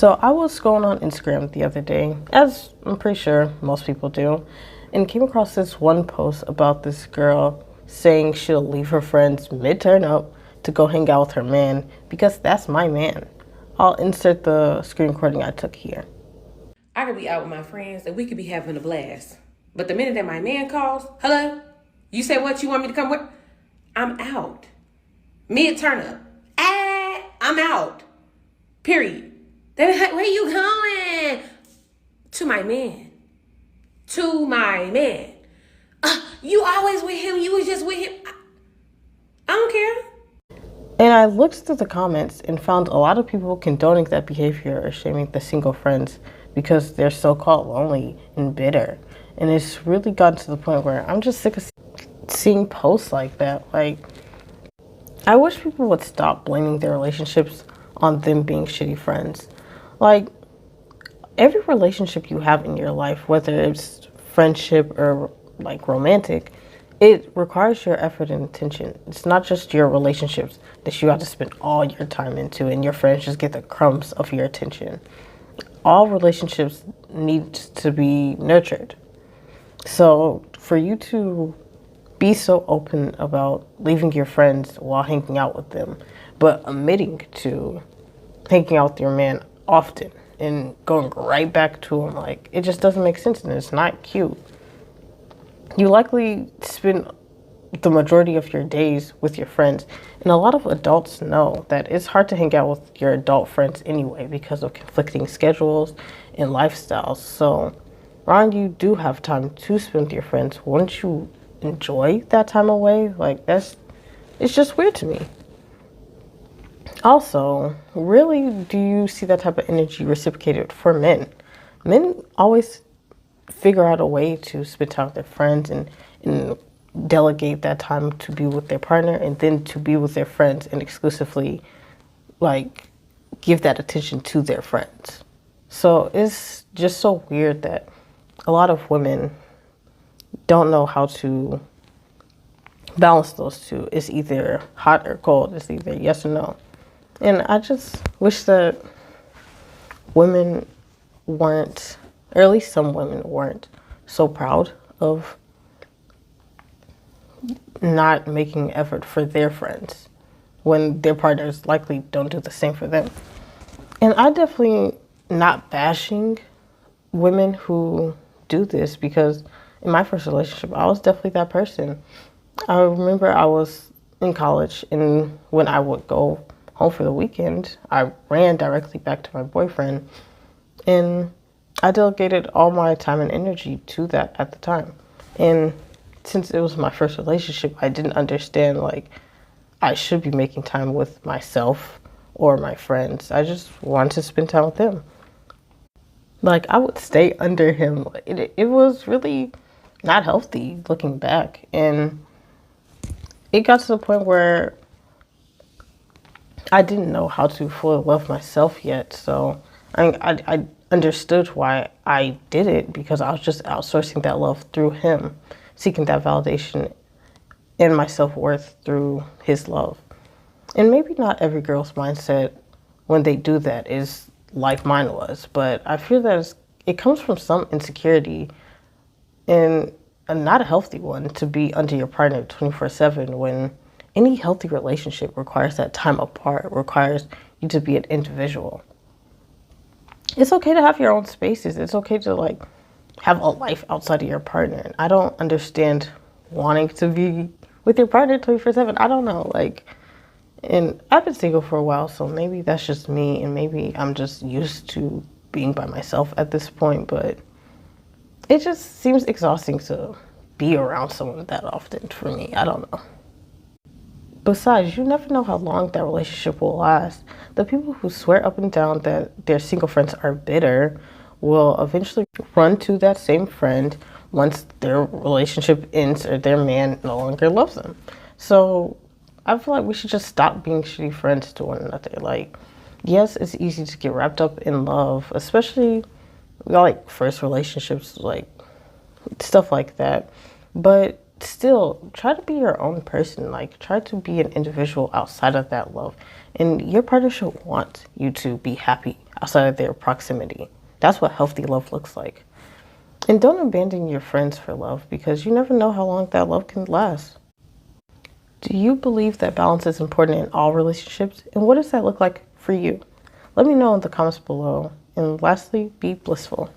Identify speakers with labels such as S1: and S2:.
S1: So I was scrolling on Instagram the other day, as I'm pretty sure most people do, and came across this one post about this girl saying she'll leave her friends mid-turn up to go hang out with her man because that's my man. I'll insert the screen recording I took here.
S2: I could be out with my friends and we could be having a blast. But the minute that my man calls, hello, you say what you want me to come with? I'm out. Mid-turn up. I'm out. Period. Then where you going? To my man. To my man. You always with him. You was just with him. I don't care.
S1: And I looked through the comments and found a lot of people condoning that behavior or shaming the single friends because they're so-called lonely and bitter. And it's really gotten to the point where I'm just sick of seeing posts like that. Like, I wish people would stop blaming their relationships on them being shitty friends. Like, every relationship you have in your life, whether it's friendship or like romantic, it requires your effort and attention. It's not just your relationships that you have to spend all your time into and your friends just get the crumbs of your attention. All relationships need to be nurtured. So for you to be so open about leaving your friends while hanging out with them, but omitting to hanging out with your man often and going right back to him, like, it just doesn't make sense and it's not cute. You likely spend the majority of your days with your friends, and a lot of adults know that it's hard to hang out with your adult friends anyway because of conflicting schedules and lifestyles. So Ron, you do have time to spend with your friends. Wouldn't you enjoy that time away? Like, it's just weird to me. Also, really, do you see that type of energy reciprocated for men? Men always figure out a way to spend time with their friends and delegate that time to be with their partner and then to be with their friends and exclusively, like, give that attention to their friends. So it's just so weird that a lot of women don't know how to balance those two. It's either hot or cold. It's either yes or no. And I just wish that women weren't, or at least some women weren't, so proud of not making effort for their friends when their partners likely don't do the same for them. And I definitely not bashing women who do this because in my first relationship, I was definitely that person. I remember I was in college and when I would go home for the weekend, I ran directly back to my boyfriend and I delegated all my time and energy to that at the time. And since it was my first relationship, I didn't understand like I should be making time with myself or my friends. I just wanted to spend time with him. Like, I would stay under him. It was really not healthy looking back. And it got to the point where I didn't know how to fully love myself yet. So I understood why I did it because I was just outsourcing that love through him, seeking that validation and my self-worth through his love. And maybe not every girl's mindset when they do that is like mine was, but I feel that it comes from some insecurity and not a healthy one to be under your partner 24/7 when any healthy relationship requires that time apart, requires you to be an individual. It's okay to have your own spaces. It's okay to like have a life outside of your partner. And I don't understand wanting to be with your partner 24/7. I don't know, like, and I've been single for a while, so maybe that's just me and maybe I'm just used to being by myself at this point, but it just seems exhausting to be around someone that often for me. I don't know. Besides, you never know how long that relationship will last. The people who swear up and down that their single friends are bitter will eventually run to that same friend once their relationship ends or their man no longer loves them. So I feel like we should just stop being shitty friends to one another. Like, yes, it's easy to get wrapped up in love, especially like first relationships, like stuff like that. But still, try to be your own person. Like, try to be an individual outside of that love. And your partner should want you to be happy outside of their proximity. That's what healthy love looks like. And don't abandon your friends for love, because you never know how long that love can last. Do you believe that balance is important in all relationships? And what does that look like for you? Let me know in the comments below. And lastly, be blissful.